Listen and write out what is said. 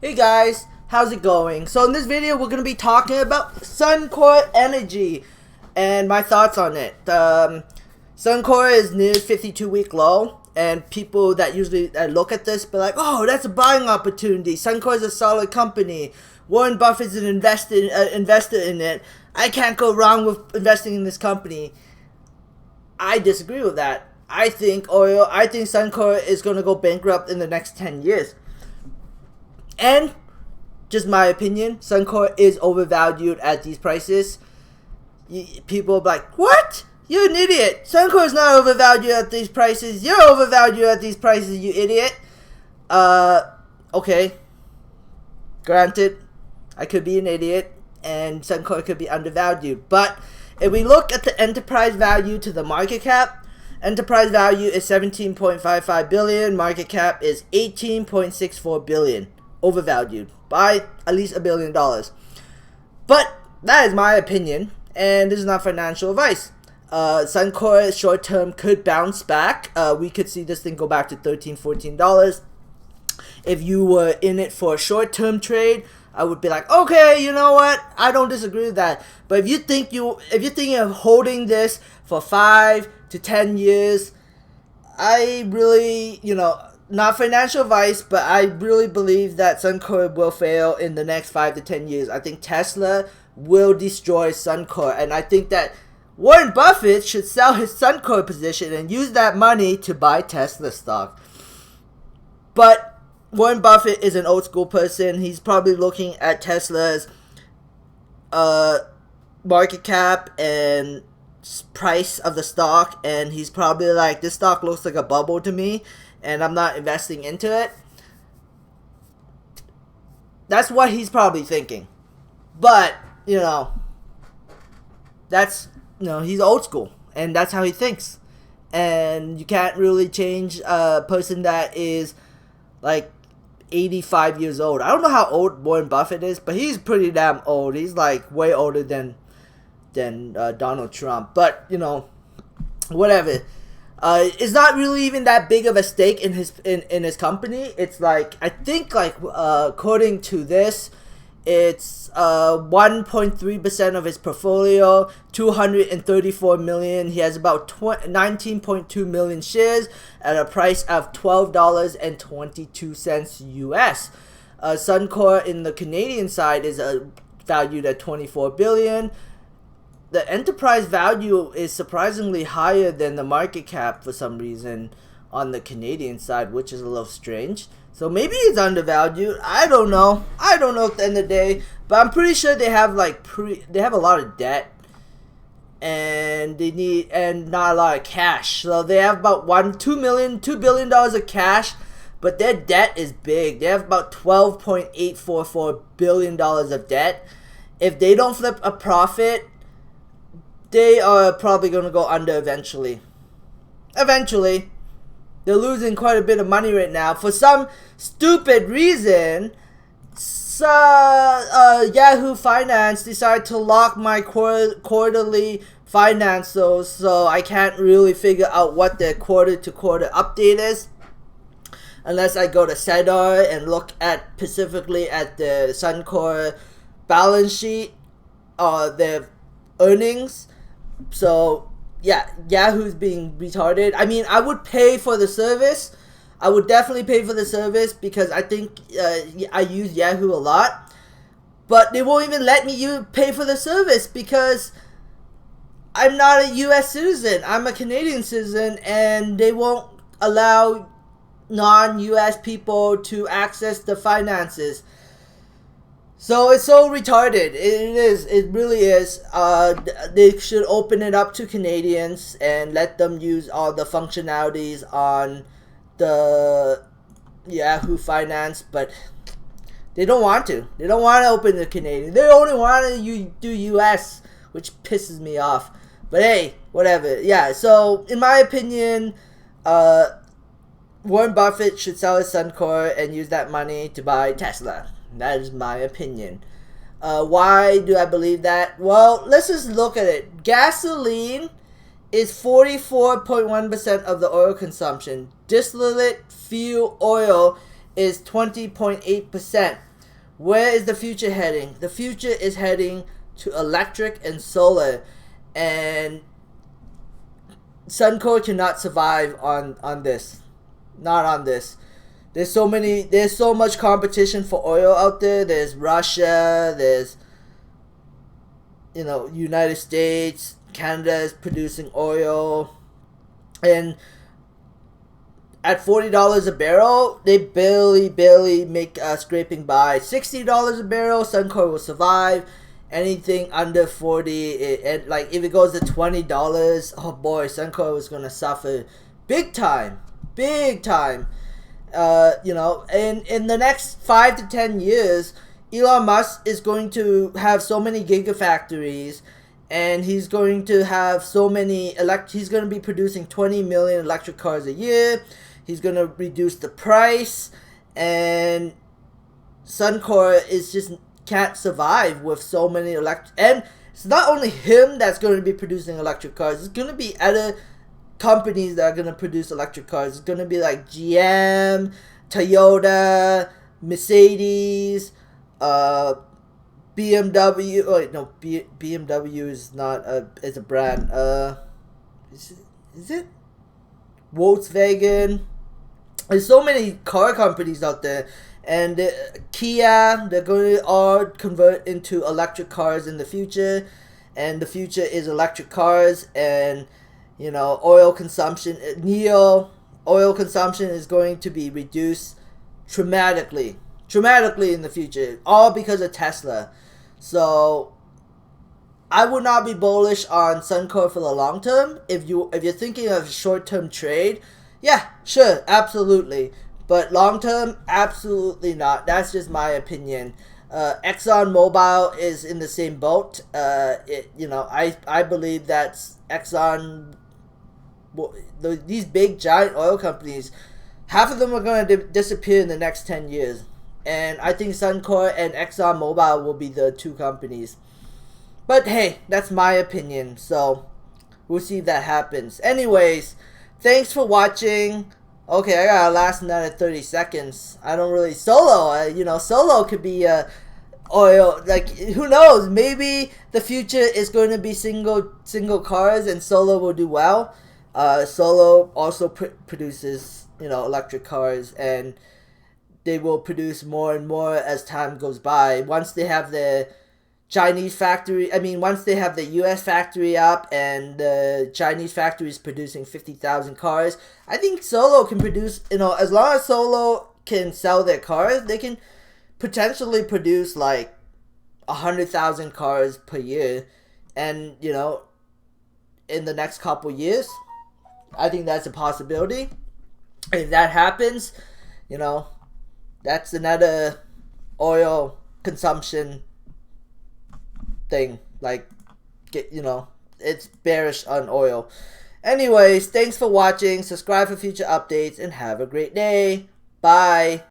Hey guys, how's it going? So in this video we're going to be talking about Suncor Energy and my thoughts on it. Suncor is near 52-week low, and people that usually look at this be like, oh, that's a buying opportunity. Suncor is a solid company. Warren Buffett's an investor in it. I can't go wrong with investing in this company. I disagree with that. I think Suncor is going to go bankrupt in the next 10 years. And, just my opinion, Suncor is overvalued at these prices. People are like, what? You're an idiot. Suncor is not overvalued at these prices. You're overvalued at these prices, you idiot. Okay. Granted, I could be an idiot, and Suncor could be undervalued. But, if we look at the enterprise value to the market cap, enterprise value is $17.55 billion, market cap is $18.64 billion. Overvalued by at least $1 billion. But that is my opinion, and this is not financial advice. Suncor short term could bounce back. We could see this thing go back to $13, $14. If you were in it for a short term trade, I would be like, okay, you know what? I don't disagree with that. But if you think of holding this for 5 to 10 years, I really, not financial advice, but I really believe that Suncor will fail in the next 5 to 10 years. I think Tesla will destroy Suncor, and I think that Warren Buffett should sell his Suncor position and use that money to buy Tesla stock. But Warren Buffett is an old school person. He's probably looking at Tesla's market cap and price of the stock, and he's probably like, this stock looks like a bubble to me, and I'm not investing into it. That's what he's probably thinking. But, that's, he's old school, and that's how he thinks. And you can't really change a person that is like 85 years old. I don't know how old Warren Buffett is, but he's pretty damn old. He's like way older than Donald Trump. But, whatever. It's not really even that big of a stake in his company. It's like, I think, according to this, it's 1.3% of his portfolio, 234 million. He has about 19.2 million shares at a price of $12.22 US. Suncor in the Canadian side is valued at 24 billion. The enterprise value is surprisingly higher than the market cap for some reason on the Canadian side, which is a little strange. So maybe it's undervalued. I don't know. At the end of the day, but I'm pretty sure they have they have a lot of debt, and and not a lot of cash. So they have about $2 billion of cash, but their debt is big. They have about $12.844 billion of debt. If they don't flip a profit, they are probably going to go under eventually. They're losing quite a bit of money right now. For some stupid reason, Yahoo Finance decided to lock my quarterly financials, so I can't really figure out what their quarter-to-quarter update is. Unless I go to Sedar and look at specifically at the Suncor balance sheet, their earnings. So, yeah, Yahoo's being retarded. I mean, I would pay for the service. I would definitely pay for the service because I think I use Yahoo a lot. But they won't even let me pay for the service because I'm not a U.S. citizen. I'm a Canadian citizen, and they won't allow non-U.S. people to access the finances. So it's so retarded. It is. It really is. They should open it up to Canadians and let them use all the functionalities on the Yahoo Finance, but they don't want to. They don't want to open the Canadian. They only want to do US, which pisses me off. But hey, whatever. Yeah. So in my opinion, Warren Buffett should sell his Suncor and use that money to buy Tesla. That is my opinion. Why do I believe that? Well, let's just look at it. Gasoline is 44.1% of the oil consumption. Distillate fuel oil is 20.8%. where is the future heading? The future is heading to electric and solar, and Suncor cannot survive on this. Not on this. There's so much competition for oil out there. There's Russia, there's United States, Canada is producing oil, and at $40 a barrel, they barely make scraping by. $60 a barrel, Suncor will survive. Anything under 40, and like if it goes to $20, oh boy, Suncor is gonna suffer big time. And in the next 5 to 10 years, Elon Musk is going to have so many gigafactories, and he's going to have so many he's going to be producing 20 million electric cars a year. He's going to reduce the price, and Suncor is just can't survive with so many electric. And it's not only him that's going to be producing electric cars. It's going to be other companies that are going to produce electric cars. It's going to be like GM, Toyota, Mercedes, BMW. Oh wait, no, BMW is not is a brand. Is it Volkswagen? There's so many car companies out there, and Kia, they're going to all convert into electric cars in the future, and the future is electric cars. And oil consumption, oil consumption is going to be reduced dramatically in the future, all because of Tesla. So I would not be bullish on Suncor for the long term. If you're thinking of short-term trade, yeah, sure, absolutely. But long term, absolutely not. That's just my opinion. ExxonMobil is in the same boat. I believe that Exxon, these big giant oil companies, half of them are going to disappear in the next 10 years. And I think Suncor and ExxonMobil will be the two companies. But hey, that's my opinion. So we'll see if that happens. Anyways, thanks for watching. Okay, I got last another 30 seconds. I don't really solo. Solo could be oil. Like, who knows? Maybe the future is going to be single cars, and Solo will do well. Solo also produces electric cars, and they will produce more and more as time goes by. Once they have the Chinese factory, once they have the US factory up and the Chinese factory is producing 50,000 cars, I think Solo can produce, as long as Solo can sell their cars, they can potentially produce like 100,000 cars per year. And, in the next couple years, I think that's a possibility. If that happens, that's another oil consumption thing. Like, it's bearish on oil. Anyways, thanks for watching. Subscribe for future updates, and have a great day. Bye.